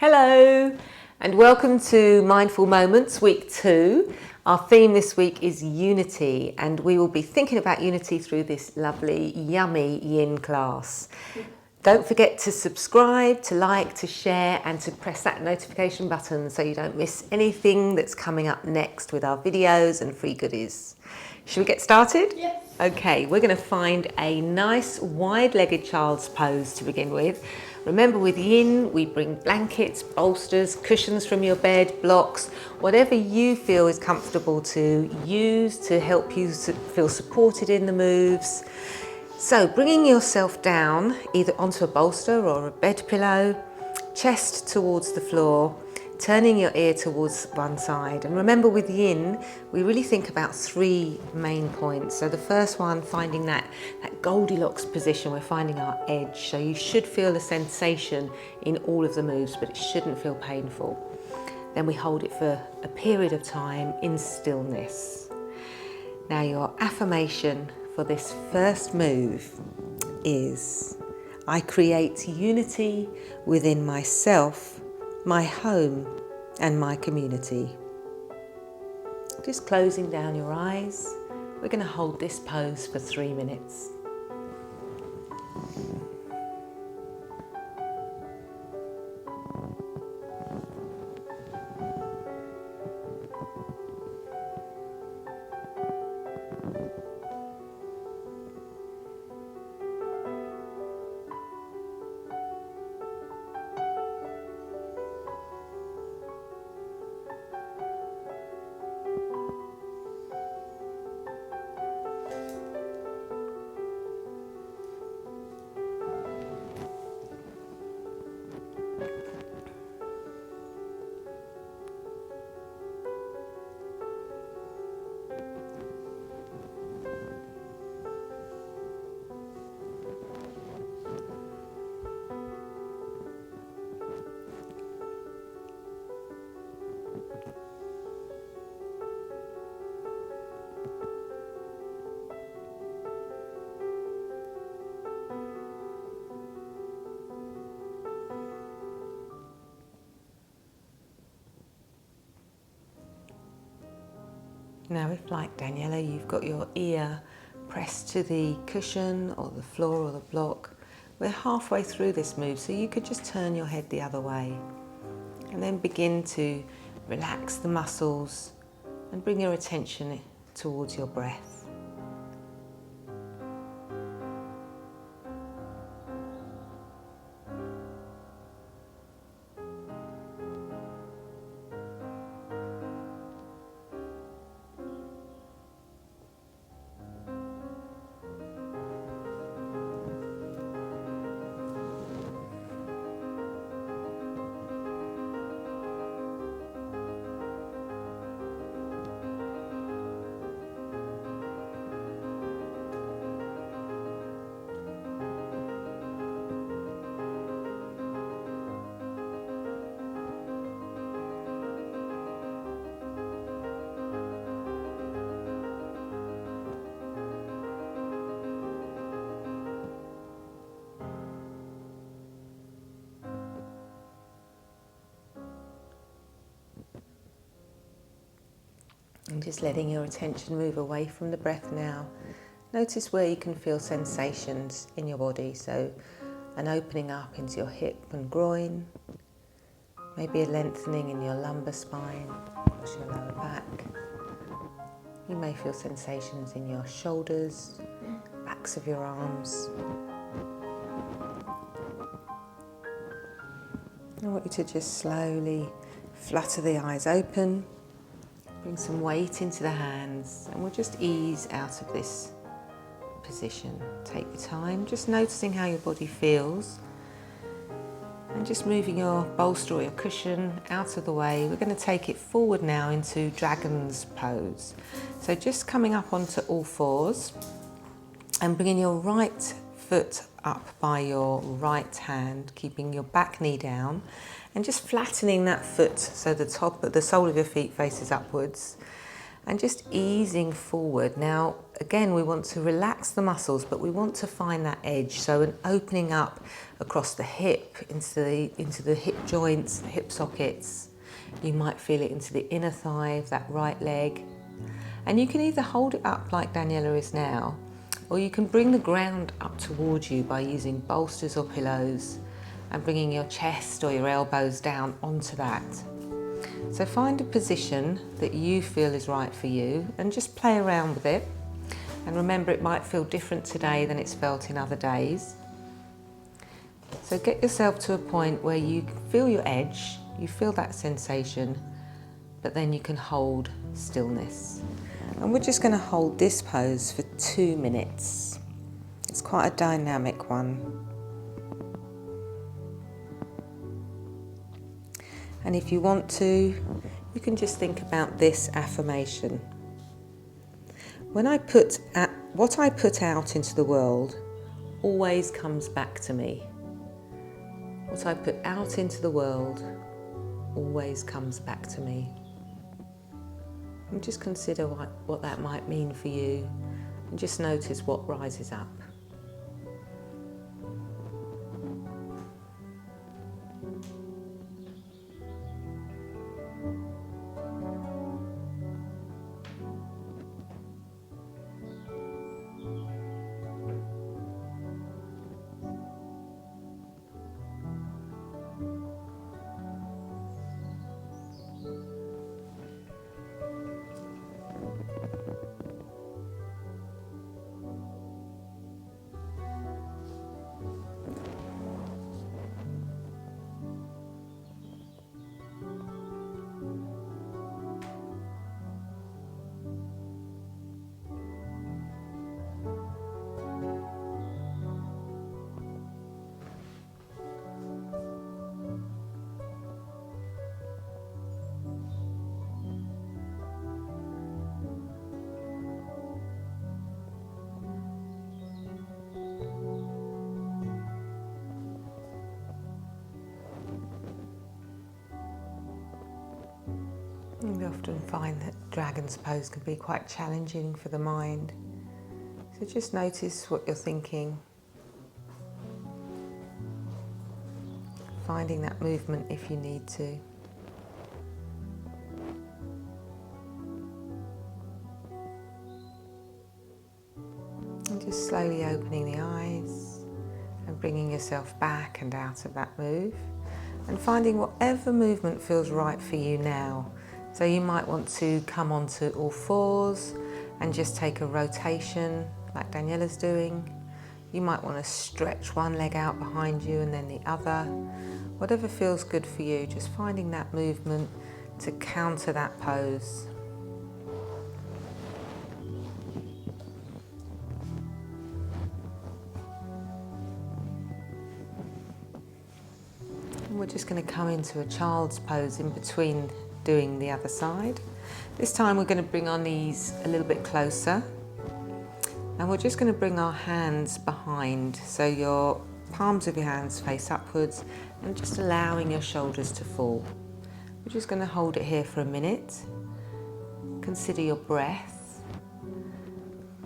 Hello and welcome to Mindful Moments Week 2. Our theme this week is unity, and we will be thinking about unity through this lovely, yummy yin class. Don't forget to subscribe, to like, to share and to press that notification button so you don't miss anything that's coming up next with our videos and free goodies. Should we get started? Yes. Okay, we're going to find a nice wide-legged child's pose to begin with. Remember, with yin, we bring blankets, bolsters, cushions from your bed, blocks, whatever you feel is comfortable to use to help you feel supported in the moves. So bringing yourself down either onto a bolster or a bed pillow, chest towards the floor, turning your ear towards one side. And remember, with yin, we really think about three main points. So the first one, finding that Goldilocks position, we're finding our edge. So you should feel a sensation in all of the moves, but it shouldn't feel painful. Then we hold it for a period of time in stillness. Now your affirmation for this first move is, I create unity within myself, my home and my community. Just closing down your eyes. We're going to hold this pose for 3 minutes. Now, if like Daniela, you've got your ear pressed to the cushion or the floor or the block, we're halfway through this move, so you could just turn your head the other way and then begin to relax the muscles and bring your attention towards your breath. And just letting your attention move away from the breath now. Notice where you can feel sensations in your body. So an opening up into your hip and groin, maybe a lengthening in your lumbar spine, across your lower back. You may feel sensations in your shoulders, backs of your arms. I want you to just slowly flutter the eyes open. Bring some weight into the hands and we'll just ease out of this position. Take your time, just noticing how your body feels and just moving your bolster or your cushion out of the way. We're going to take it forward now into dragon's pose. So just coming up onto all fours and bringing your right foot up by your right hand, keeping your back knee down and just flattening that foot so the sole of your feet faces upwards and just easing forward. Now, again, we want to relax the muscles, but we want to find that edge. So an opening up across the hip, into the hip joints, the hip sockets. You might feel it into the inner thigh of that right leg. And you can either hold it up like Daniela is now, or you can bring the ground up towards you by using bolsters or pillows and bringing your chest or your elbows down onto that. So find a position that you feel is right for you and just play around with it. And remember, it might feel different today than it's felt in other days. So get yourself to a point where you feel your edge, you feel that sensation, but then you can hold stillness. And we're just going to hold this pose for 2 minutes. It's quite a dynamic one. And if you want to, you can just think about this affirmation. What I put out into the world always comes back to me. What I put out into the world always comes back to me. And just consider what that might mean for you, and just notice what rises up. We often find that dragon's pose can be quite challenging for the mind. So just notice what you're thinking. Finding that movement if you need to. And just slowly opening the eyes and bringing yourself back and out of that move. And finding whatever movement feels right for you now. So you might want to come onto all fours and just take a rotation like Daniela's doing. You might want to stretch one leg out behind you and then the other. Whatever feels good for you, just finding that movement to counter that pose. And we're just going to come into a child's pose in between doing the other side. This time we're going to bring our knees a little bit closer, and we're just going to bring our hands behind, so your palms of your hands face upwards and just allowing your shoulders to fall. We're just going to hold it here for a minute. Consider your breath.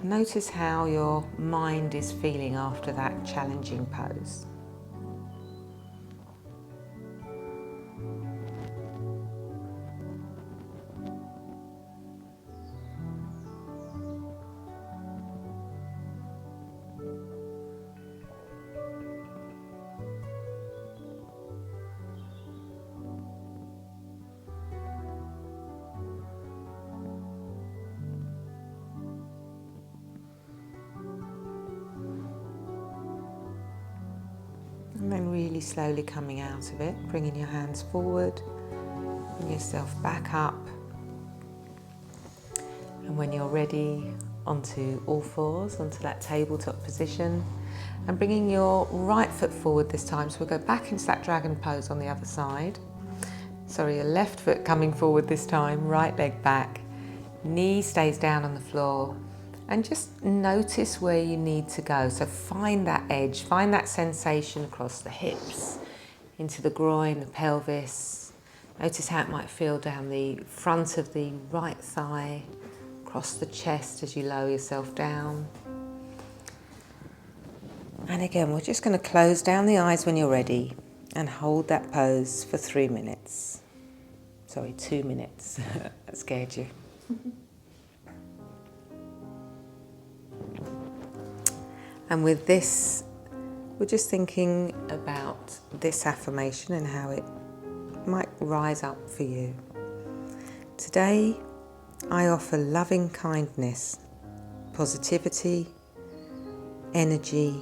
Notice how your mind is feeling after that challenging pose. And then really slowly coming out of it, bringing your hands forward, bring yourself back up. And when you're ready, onto all fours, onto that tabletop position. And bringing your right foot forward this time. So we'll go back into that dragon pose on the other side. Sorry, your left foot coming forward this time, right leg back. Knee stays down on the floor. And just notice where you need to go. So find that edge, find that sensation across the hips, into the groin, the pelvis. Notice how it might feel down the front of the right thigh, across the chest as you lower yourself down. And again, we're just going to close down the eyes when you're ready and hold that pose for 3 minutes. Sorry, 2 minutes. That scared you. And with this, we're just thinking about this affirmation and how it might rise up for you. Today, I offer loving kindness, positivity, energy,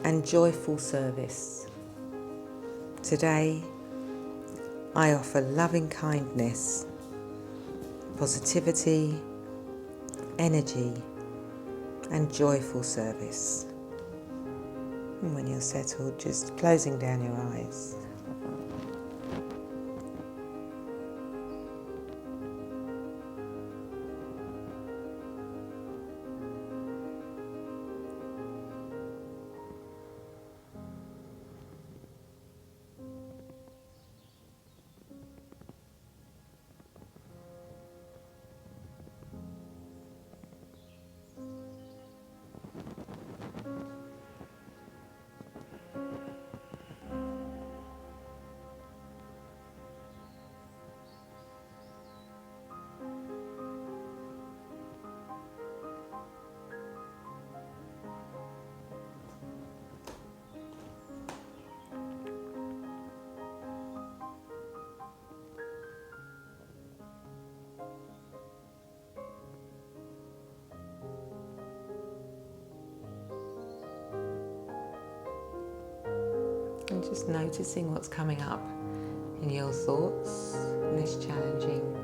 and joyful service. Today, I offer loving kindness, positivity, energy, and joyful service. And when you're settled, just closing down your eyes. And just noticing what's coming up in your thoughts in this challenging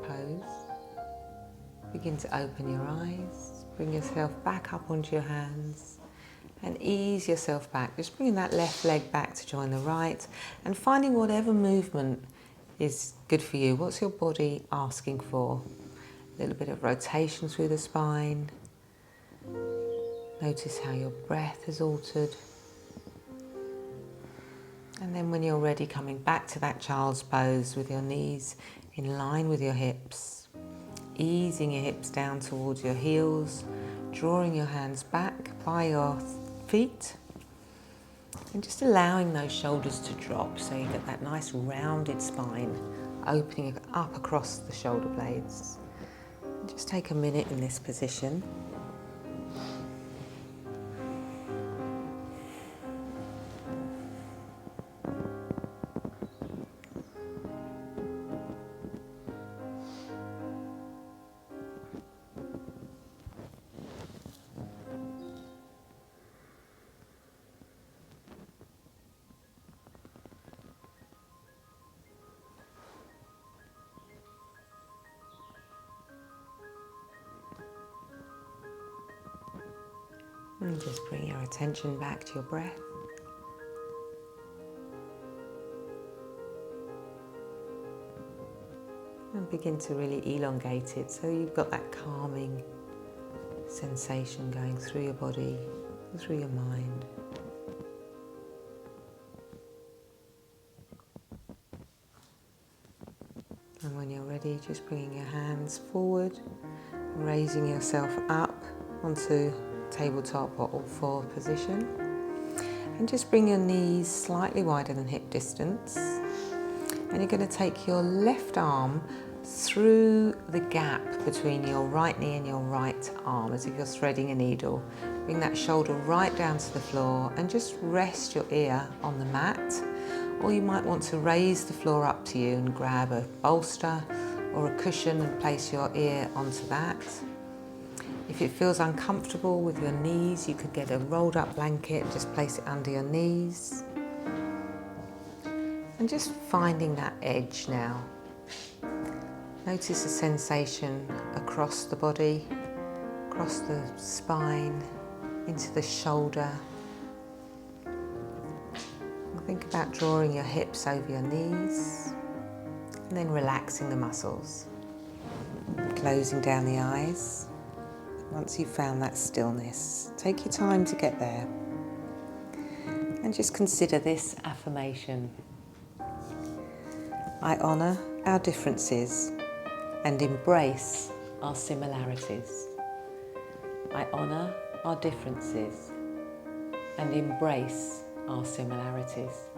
pose. Begin to open your eyes, bring yourself back up onto your hands and ease yourself back. Just bringing that left leg back to join the right and finding whatever movement is good for you. What's your body asking for? A little bit of rotation through the spine. Notice how your breath is altered. And then when you're ready, coming back to that child's pose with your knees in line with your hips, easing your hips down towards your heels, drawing your hands back by your feet, and just allowing those shoulders to drop so you get that nice rounded spine, opening up across the shoulder blades. And just take a minute in this position. And just bring your attention back to your breath. And begin to really elongate it so you've got that calming sensation going through your body, through your mind. And when you're ready, just bringing your hands forward, raising yourself up onto tabletop or all four position, and just bring your knees slightly wider than hip distance, and you're going to take your left arm through the gap between your right knee and your right arm as if you're threading a needle. Bring that shoulder right down to the floor and just rest your ear on the mat, or you might want to raise the floor up to you and grab a bolster or a cushion and place your ear onto that. If it feels uncomfortable with your knees, you could get a rolled up blanket and just place it under your knees. And just finding that edge now. Notice the sensation across the body, across the spine, into the shoulder. And think about drawing your hips over your knees and then relaxing the muscles. Closing down the eyes. Once you've found that stillness, take your time to get there. And just consider this affirmation. I honour our differences and embrace our similarities. I honour our differences and embrace our similarities.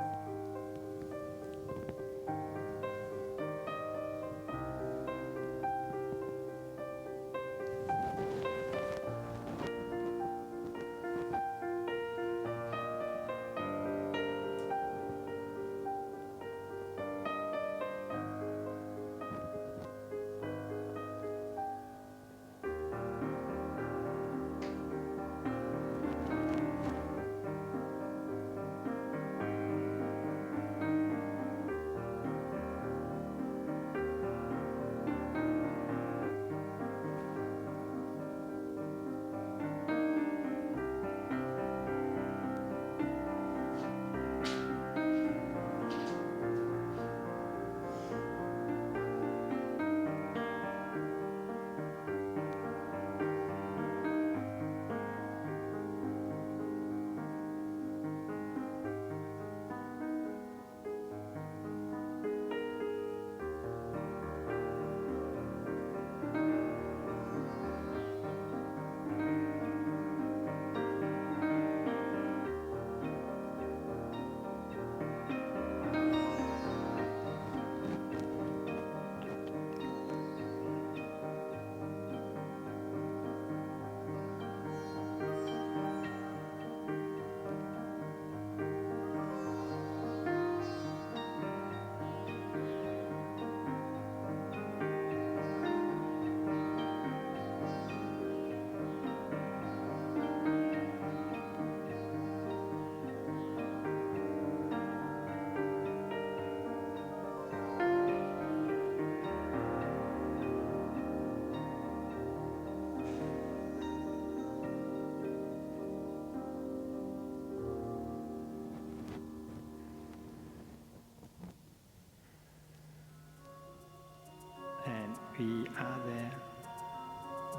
We are there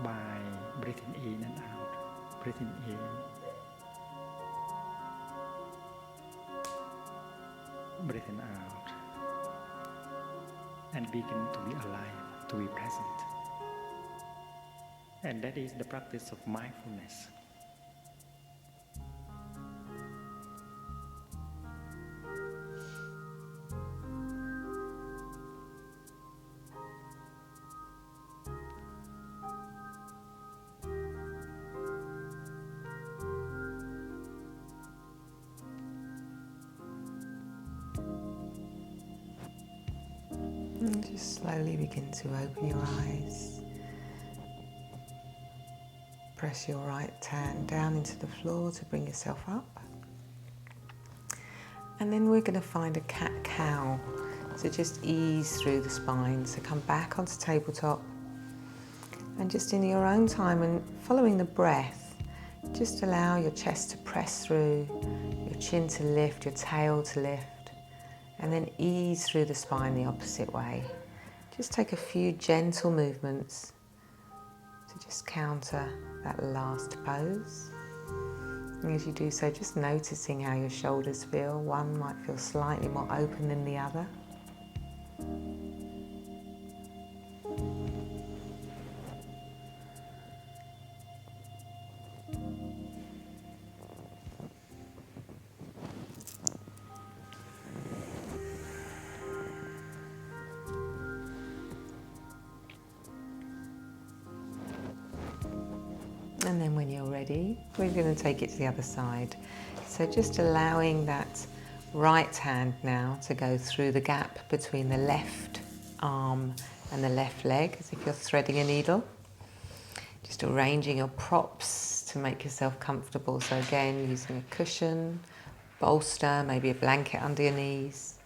by breathing in and out, breathing in, breathing out, and begin to be alive, to be present. And that is the practice of mindfulness. And just slowly begin to open your eyes. Press your right hand down into the floor to bring yourself up. And then we're going to find a cat-cow. So just ease through the spine. So come back onto tabletop. And just in your own time and following the breath, just allow your chest to press through, your chin to lift, your tail to lift. And then ease through the spine the opposite way. Just take a few gentle movements to just counter that last pose. And as you do so, just noticing how your shoulders feel. One might feel slightly more open than the other. And then when you're ready, we're going to take it to the other side. So just allowing that right hand now to go through the gap between the left arm and the left leg, as if you're threading a needle. Just arranging your props to make yourself comfortable. So again, using a cushion, bolster, maybe a blanket under your knees.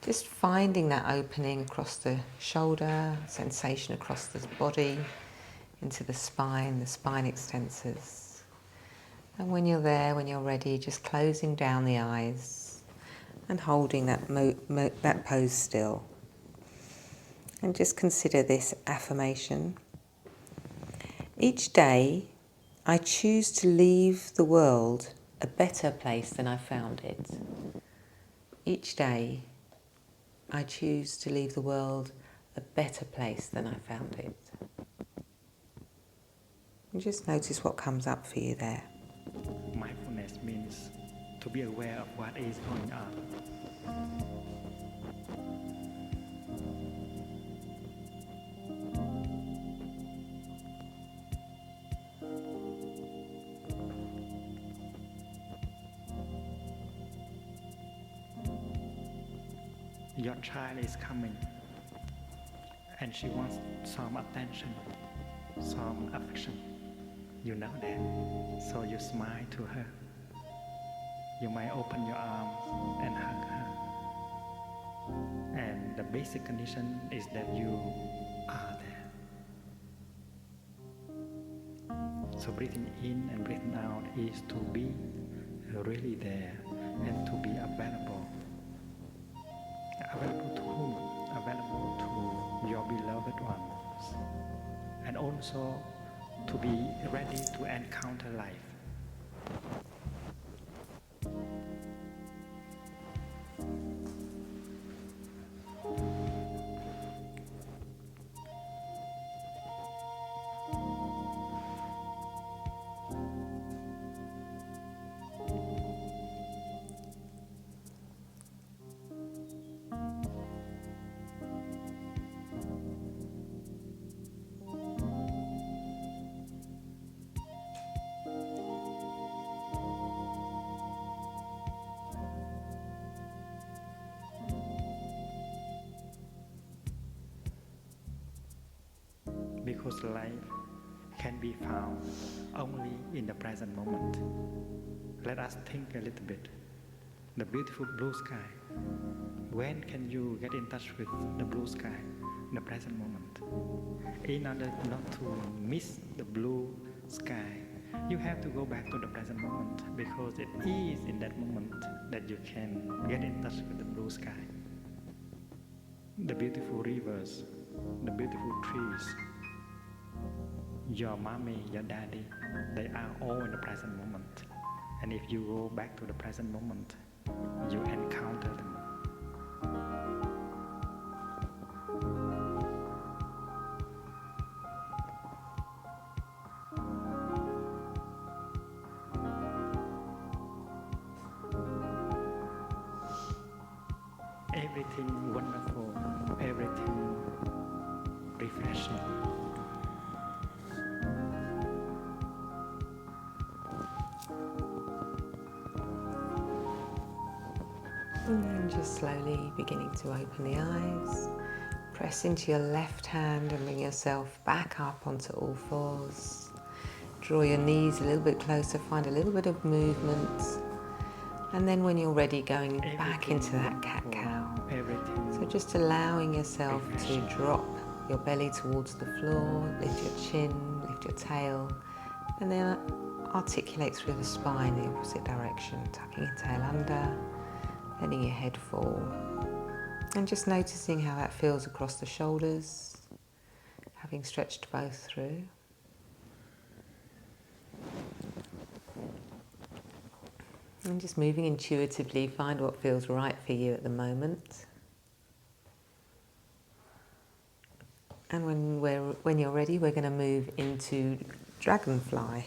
Just finding that opening across the shoulder, sensation across the body, into the spine extensors. And when you're there, when you're ready, just closing down the eyes and holding that pose still. And just consider this affirmation. Each day, I choose to leave the world a better place than I found it. Each day, I choose to leave the world a better place than I found it. And just notice what comes up for you there. Mindfulness means to be aware of what is going on. Your child is coming and she wants some attention, some affection. You know that, so you smile to her. You might open your arms and hug her. And the basic condition is that you are there. So breathing in and breathing out is to be really there and to be available. Available to whom? Available to your beloved ones. And also to be ready to encounter life. Because life can be found only in the present moment. Let us think a little bit. The beautiful blue sky. When can you get in touch with the blue sky? In the present moment. In order not to miss the blue sky, you have to go back to the present moment, because it is in that moment that you can get in touch with the blue sky. The beautiful rivers, the beautiful trees, your mommy, your daddy, they are all in the present moment. And if you go back to the present moment, you encounter them. Everything wonderful, everything refreshing. And then just slowly beginning to open the eyes. Press into your left hand and bring yourself back up onto all fours. Draw your knees a little bit closer, find a little bit of movement. And then when you're ready, going back into that cat-cow. So just allowing yourself to drop your belly towards the floor, lift your chin, lift your tail, and then articulate through the spine the opposite direction, tucking your tail under, letting your head fall, and just noticing how that feels across the shoulders, having stretched both through. And just moving intuitively, find what feels right for you at the moment. And when you're ready, we're going to move into Dragonfly.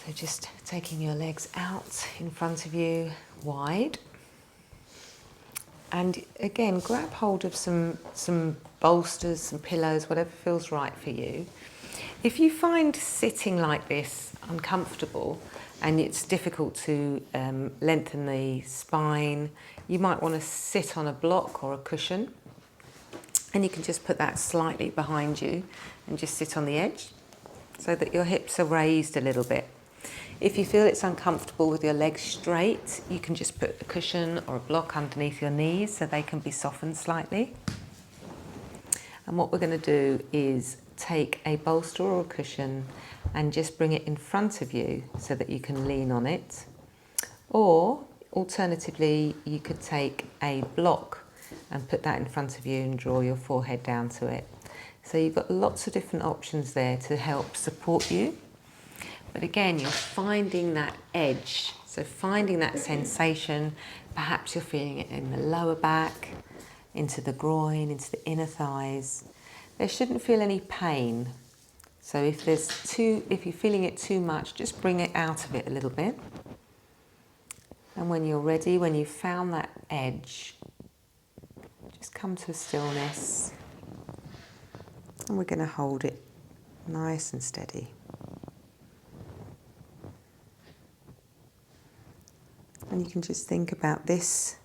So just taking your legs out in front of you, wide. And again, grab hold of some bolsters, some pillows, whatever feels right for you. If you find sitting like this uncomfortable and it's difficult to lengthen the spine, you might want to sit on a block or a cushion. And you can just put that slightly behind you and just sit on the edge so that your hips are raised a little bit. If you feel it's uncomfortable with your legs straight, you can just put a cushion or a block underneath your knees so they can be softened slightly. And what we're going to do is take a bolster or a cushion and just bring it in front of you so that you can lean on it. Or alternatively, you could take a block and put that in front of you and draw your forehead down to it. So you've got lots of different options there to help support you. But again, you're finding that edge, so finding that sensation. Perhaps you're feeling it in the lower back, into the groin, into the inner thighs. There shouldn't feel any pain. So if you're feeling it too much, just bring it out of it a little bit. And when you're ready, when you've found that edge, just come to a stillness. And we're going to hold it nice and steady. And you can just think about this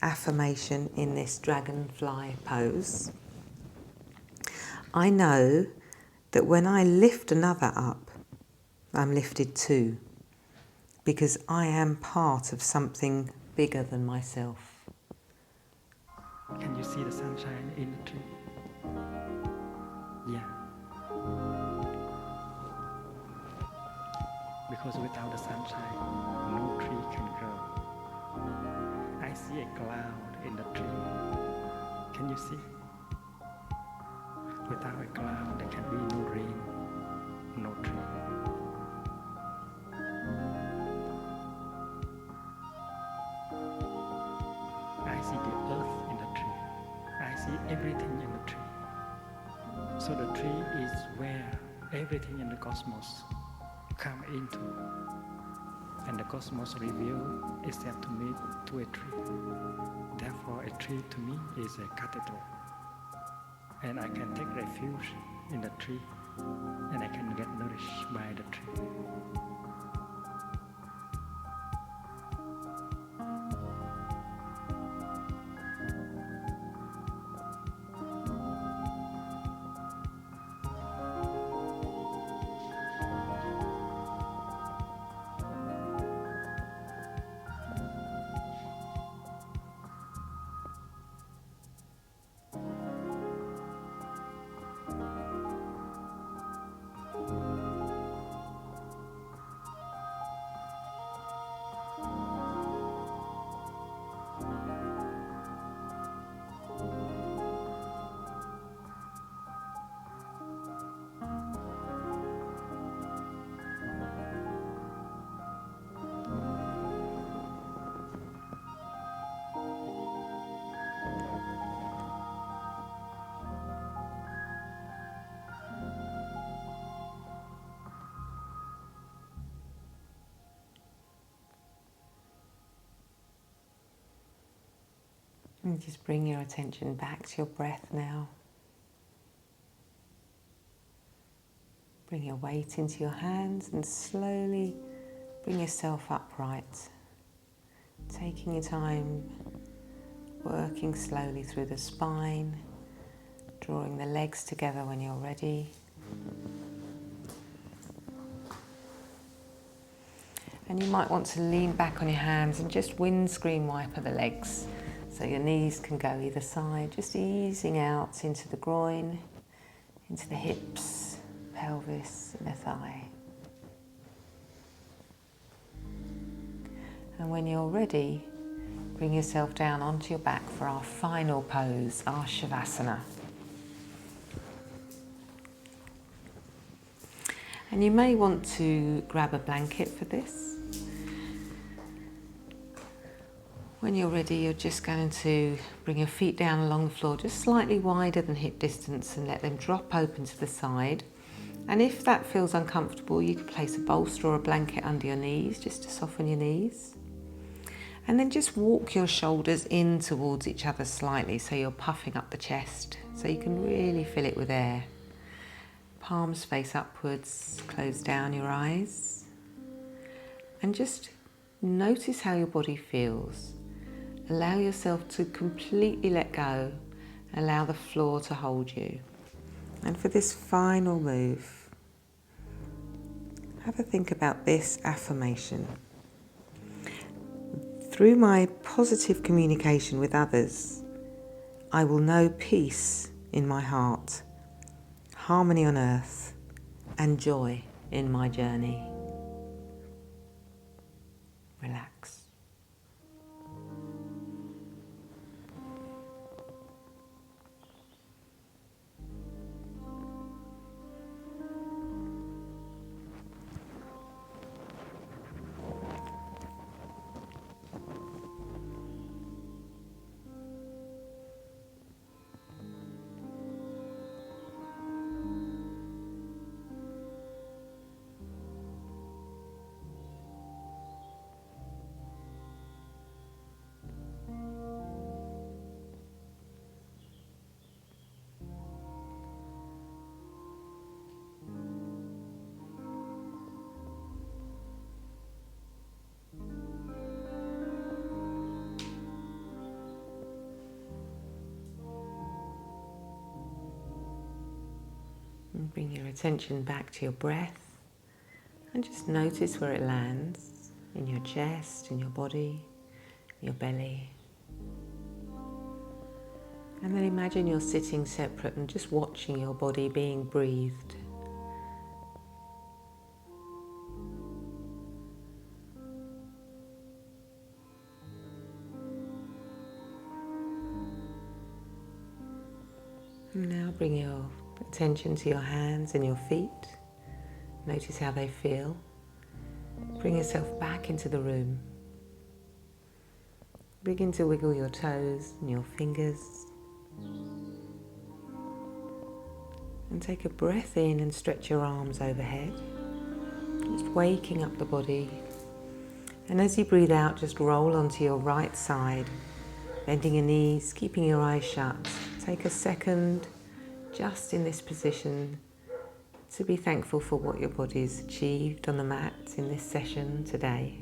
affirmation in this dragonfly pose. I know that when I lift another up, I'm lifted too, because I am part of something bigger than myself. Can you see the sunshine in the tree? Yeah. Because without the sunshine, no tree can grow. I see a cloud in the tree. Can you see? Without a cloud, there can be no rain, no tree. I see the earth in the tree. I see everything in the tree. So the tree is where everything in the cosmos come into. And the cosmos reveal itself to me to a tree. Therefore, a tree to me is a cathedral. And I can take refuge in the tree, and I can get nourished by the tree. And just bring your attention back to your breath now. Bring your weight into your hands and slowly bring yourself upright. Taking your time, working slowly through the spine, drawing the legs together when you're ready. And you might want to lean back on your hands and just windscreen wiper the legs so your knees can go either side, just easing out into the groin, into the hips, pelvis and the thigh. And when you're ready, bring yourself down onto your back for our final pose, our Shavasana. And you may want to grab a blanket for this. When you're ready, you're just going to bring your feet down along the floor, just slightly wider than hip distance, and let them drop open to the side. And if that feels uncomfortable, you can place a bolster or a blanket under your knees, just to soften your knees. And then just walk your shoulders in towards each other slightly, so you're puffing up the chest, so you can really fill it with air. Palms face upwards, close down your eyes. And just notice how your body feels. Allow yourself to completely let go. Allow the floor to hold you. And for this final move, have a think about this affirmation. Through my positive communication with others, I will know peace in my heart, harmony on earth, and joy in my journey. Relax. And bring your attention back to your breath and just notice where it lands in your chest, in your body, your belly. And then imagine you're sitting separate and just watching your body being breathed. And now bring your attention to your hands and your feet. Notice how they feel. Bring yourself back into the room. Begin to wiggle your toes and your fingers. And take a breath in and stretch your arms overhead. Just waking up the body. And as you breathe out, just roll onto your right side, bending your knees, keeping your eyes shut. Take a second, just in this position, to be thankful for what your body's achieved on the mat in this session today.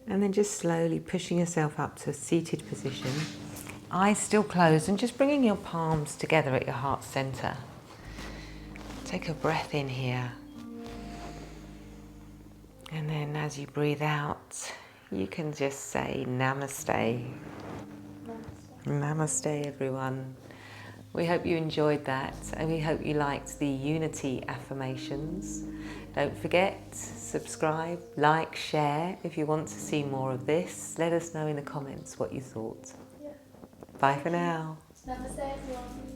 And then just slowly pushing yourself up to a seated position, eyes still closed, and just bringing your palms together at your heart center. Take a breath in here. And then as you breathe out, you can just say namaste. Namaste, everyone. We hope you enjoyed that, and we hope you liked the unity affirmations. Don't forget, subscribe, like, share. If you want to see more of this, let us know in the comments what you thought. Yeah. Bye for now. Namaste, everyone.